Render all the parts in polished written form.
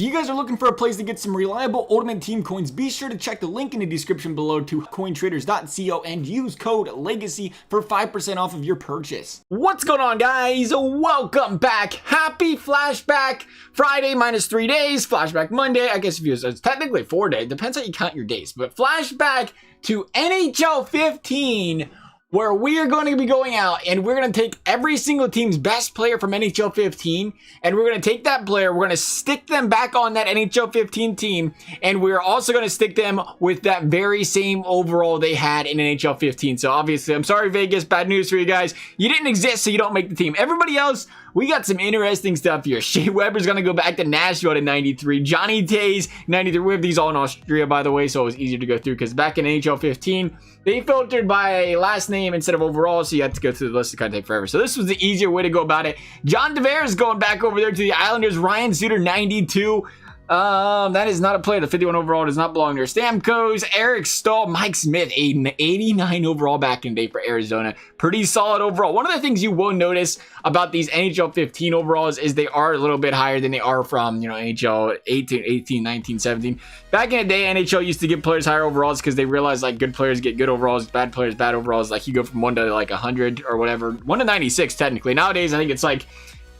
you guys are looking for a place to get some reliable Ultimate Team coins, be sure to check the link in the description below to cointraders.co and use code LEGACY for 5% off of your purchase. What's going on, guys? Welcome back. Happy Flashback Friday minus 3 days. Flashback Monday. I guess if you, it's technically 4 days. Depends how you count your days. But flashback to NHL 15, where we are going to be going out and we're going to take every single team's best player from NHL 15 and we're going to take that player, we're going to stick them back on that NHL 15 team, and we're also going to stick them with that very same overall they had in NHL 15. So obviously, I'm sorry Vegas, bad news for you guys. You didn't exist, so you don't make the team. Everybody else, we got some interesting stuff here. Shea Weber's going to go back to Nashville to 93. Johnny Tays, 93. We have these all in Austria, by the way, so it was easier to go through because back in NHL 15, they filtered by last name instead of overall, so you had to go through the list. It kind of take forever. So this was the easier way to go about it. John Tavares going back over there to the Islanders. Ryan Suter, 92. That is not a player. The 51 overall does not belong there. Stamkos, Eric Stahl, Mike Smith, 89 overall back in the day for Arizona. Pretty solid overall. One of the things you will notice about these NHL 15 overalls is they are a little bit higher than they are from, NHL 18, 19, 17. Back in the day, NHL used to give players higher overalls because they realized like good players get good overalls, bad players bad overalls. Like you go from 1 to like 100 or whatever, 1 to 96 technically. Nowadays, I think it's like,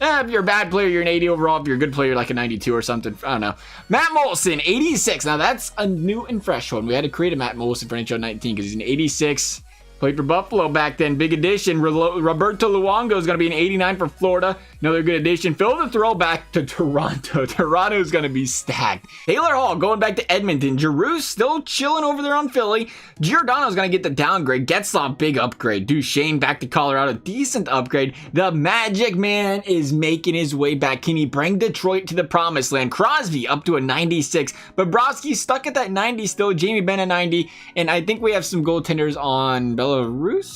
if you're a bad player, you're an 80 overall. If you're a good player, you're like a 92 or something. I don't know. Matt Moulson, 86. Now, that's a new and fresh one. We had to create a Matt Moulson for NHL 19 because he's an 86. Played for Buffalo back then. Big addition. Roberto Luongo is going to be an 89 for Florida. Another good addition. Phil the throwback to Toronto. Toronto is going to be stacked. Taylor Hall going back to Edmonton. Giroux still chilling over there on Philly. Giordano is going to get the downgrade. Getzlaff, big upgrade. Duchesne back to Colorado. Decent upgrade. The Magic Man is making his way back. Can he bring Detroit to the promised land? Crosby up to a 96. Bobrovsky stuck at that 90 still. Jamie Benn a 90. And I think we have some goaltenders on Belarus.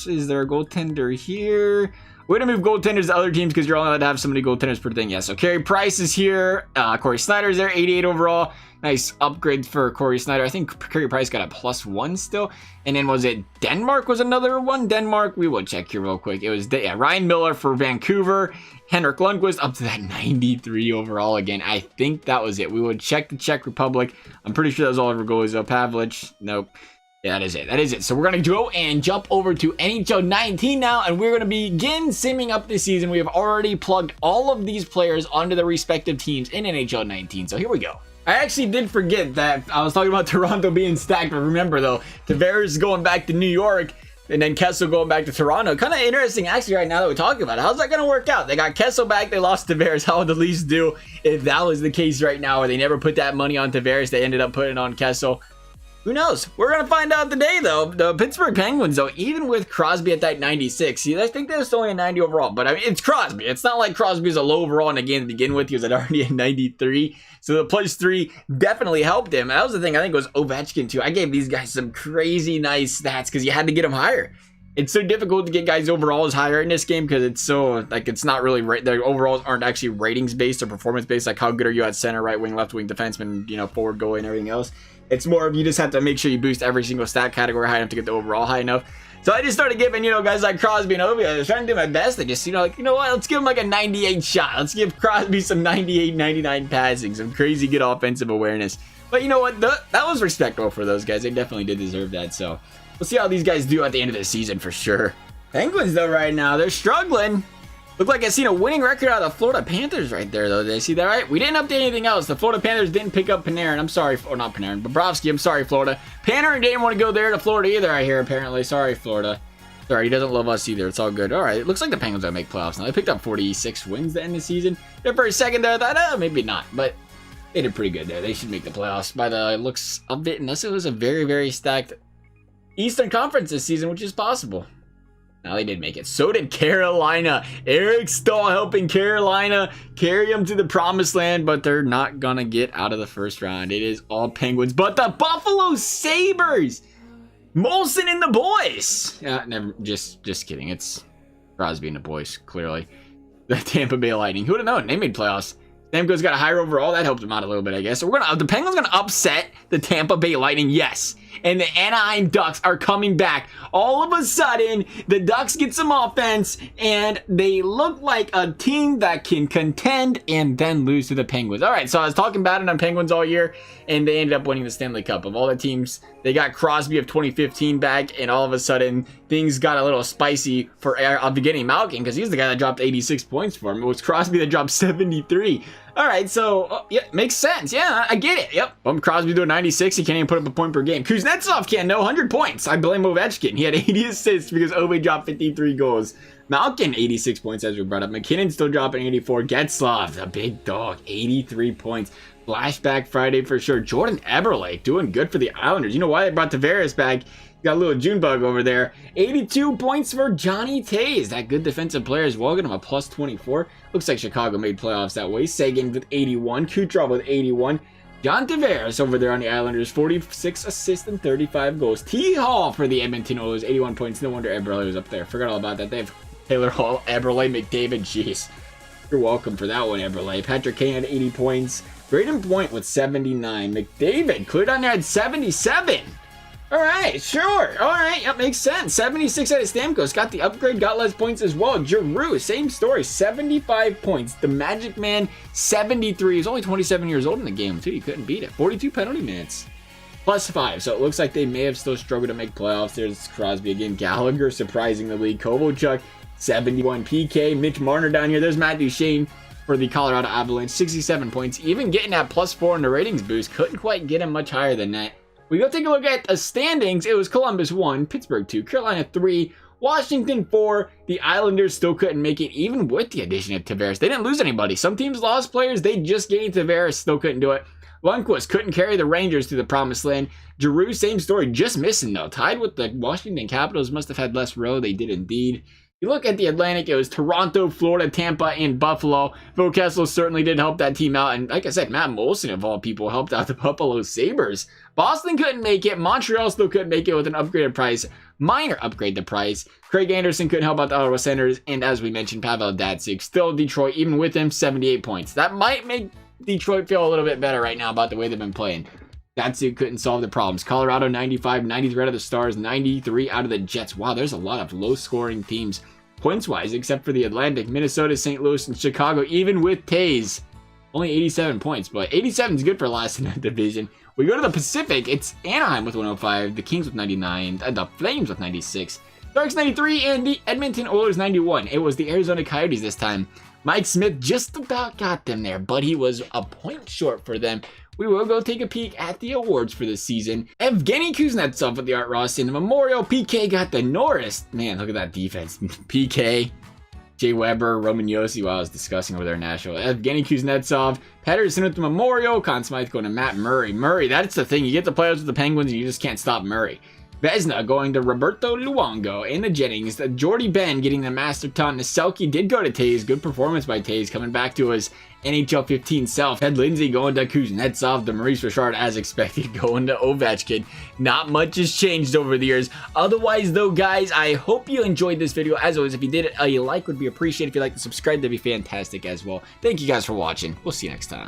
Is there a goaltender here? We're going to move goaltenders to other teams because you're only allowed to have so many goaltenders per thing. Yeah, so Carey Price is here. Corey Snyder's there, 88 overall. Nice upgrade for Corey Snyder. I think Carey Price got a +1 still. And then was it Denmark was another one? Denmark, we will check here real quick. It was Ryan Miller for Vancouver. Henrik Lundqvist up to that 93 overall again. I think that was it. We would check the Czech Republic. I'm pretty sure that was all of our goalies though. Pavlich, nope. Yeah, that is it. That is it. So we're going to go and jump over to NHL 19 now, and we're going to begin simming up this season. We have already plugged all of these players onto the respective teams in NHL 19. So here we go. I actually did forget that I was talking about Toronto being stacked, but remember though, Tavares going back to New York, and then Kessel going back to Toronto. Kind of interesting, actually, right now that we're talking about it. How's that going to work out? They got Kessel back. They lost Tavares. How would the Leafs do if that was the case right now, where they never put that money on Tavares? They ended up putting it on Kessel. Who knows? We're going to find out today, though. The Pittsburgh Penguins, though, even with Crosby at that 96, see, I think there's only a 90 overall, but I mean, it's Crosby. It's not like Crosby was a low overall in the game to begin with. He was already at 93, so the +3 definitely helped him. That was the thing. I think it was Ovechkin, too. I gave these guys some crazy nice stats because you had to get them higher. It's so difficult to get guys' overalls higher in this game because it's so, like, it's not really, their overalls aren't actually ratings-based or performance-based, like how good are you at center, right wing, left wing, defenseman, forward, goalie, and everything else. It's more of you just have to make sure you boost every single stat category high enough to get the overall high enough. So I just started giving, guys like Crosby and Ovi, I was trying to do my best. I just, like, you know what? Let's give him like a 98 shot. Let's give Crosby some 98, 99 passing, some crazy good offensive awareness. But you know what? That was respectable for those guys. They definitely did deserve that. So we'll see how these guys do at the end of the season for sure. Penguins, though, right now, they're struggling. Look like I seen a winning record out of the Florida Panthers right there, though. Did I see that right? We didn't update anything else. The Florida Panthers didn't pick up Panarin. I'm sorry. Or not Panarin. Bobrovsky. I'm sorry, Florida. Panarin didn't want to go there to Florida either, I hear, apparently. Sorry, Florida. Sorry, he doesn't love us either. It's all good. All right. It looks like the Penguins are going to make playoffs now. They picked up 46 wins to end the season. There for a second there, I thought, maybe not. But they did pretty good there. They should make the playoffs by the looks of it. Unless it was a very, very stacked Eastern Conference this season, which is possible. Now they did make it. So did Carolina. Eric Stahl helping Carolina carry them to the promised land, but they're not gonna get out of the first round. It is all Penguins, but the Buffalo Sabres, Moulson and the boys. Yeah, never. Just kidding. It's Crosby and the boys. Clearly, the Tampa Bay Lightning. Who would have known? They made playoffs. Stamkos got a higher overall. That helped him out a little bit, I guess. So the Penguins gonna upset the Tampa Bay Lightning. Yes. and the Anaheim Ducks are coming back. All of a sudden, the Ducks get some offense, and they look like a team that can contend and then lose to the Penguins. All right, so I was talking about it on Penguins all year, and they ended up winning the Stanley Cup. Of all the teams, they got Crosby of 2015 back, and all of a sudden, things got a little spicy for Evgeny Malkin, because he's the guy that dropped 86 points for him. It was Crosby that dropped 73. All right, so, yeah, makes sense. Yeah, I get it. Yep. Crosby doing 96. He can't even put up a point per game. Kuznetsov can't know 100 points. I blame Ovechkin. He had 80 assists because Ove dropped 53 goals. Malkin, 86 points, as we brought up. McKinnon still dropping 84. Getzlaf, the big dog, 83 points. Flashback Friday for sure. Jordan Eberle doing good for the Islanders. You know why they brought Tavares back? Got a little June bug over there. 82 points for Johnny Tays. That good defensive player as well. Got him a plus 24. Looks like Chicago made playoffs that way. Sagan with 81. Kucherov with 81. John Tavares over there on the Islanders. 46 assists and 35 goals. T. Hall for the Edmonton Oilers. 81 points. No wonder Eberle was up there. Forgot all about that. They have Taylor Hall, Eberle, McDavid. Jeez. You're welcome for that one, Eberle. Patrick Kane had 80 points. Braden Point with 79. McDavid cleared on there at 77. All right, sure. All right, that makes sense. 76 out of Stamkos. Got the upgrade, got less points as well. Giroux, same story, 75 points. The Magic Man, 73. He's only 27 years old in the game, too. You couldn't beat it. 42 penalty minutes. Plus 5, so it looks like they may have still struggled to make playoffs. There's Crosby again. Gallagher surprising the league. Kovalchuk, 71. PK. Mitch Marner down here. There's Matt Duchene for the Colorado Avalanche, 67 points. Even getting that plus 4 in the ratings boost. Couldn't quite get him much higher than that. We go take a look at the standings. It was Columbus 1, Pittsburgh 2, Carolina 3, Washington 4. The Islanders still couldn't make it, even with the addition of Tavares. They didn't lose anybody. Some teams lost players. They just gained Tavares, still couldn't do it. Lundqvist couldn't carry the Rangers to the promised land. Giroux, same story, just missing though. Tied with the Washington Capitals, must have had less row. They did indeed. You look at the Atlantic, it was Toronto, Florida, Tampa, and Buffalo. Phil Kessel certainly did help that team out. And like I said, Matt Molson, of all people, helped out the Buffalo Sabres. Boston couldn't make it. Montreal still couldn't make it with an upgraded price. Minor upgrade the price. Craig Anderson couldn't help out the Ottawa Senators. And as we mentioned, Pavel Datsyuk. Still Detroit, even with him, 78 points. That might make Detroit feel a little bit better right now about the way they've been playing. Datsyuk couldn't solve the problems. Colorado, 95, 93 out of the Stars, 93 out of the Jets. Wow, there's a lot of low-scoring teams points-wise, except for the Atlantic. Minnesota, St. Louis, and Chicago, even with Tays. Only 87 points, but 87 is good for last in that division. We go to the Pacific. It's Anaheim with 105, the Kings with 99, the Flames with 96, Sharks 93, and the Edmonton Oilers 91. It was the Arizona Coyotes this time. Mike Smith just about got them there, but he was a point short for them. We will go take a peek at the awards for this season. Evgeny Kuznetsov with the Art Ross in the Memorial. PK got the Norris. Man, look at that defense. PK, Jay Weber, Roman Yossi. Wow, I was discussing over there in Nashville. Evgeny Kuznetsov. Patterson with the Memorial. Conn Smythe going to Matt Murray. Murray, that's the thing. You get the players with the Penguins and you just can't stop Murray. Vezina going to Roberto Luongo and the Jennings. Jordy Ben getting the Masterton. Selke did go to Tays. Good performance by Tays, coming back to his NHL 15 self. Ted Lindsay going to Kuznetsov. The Maurice Richard, as expected, going to Ovechkin. Not much has changed over the years. Otherwise, though, guys, I hope you enjoyed this video. As always, if you did, a like would be appreciated. If you'd like to subscribe, that'd be fantastic as well. Thank you guys for watching. We'll see you next time.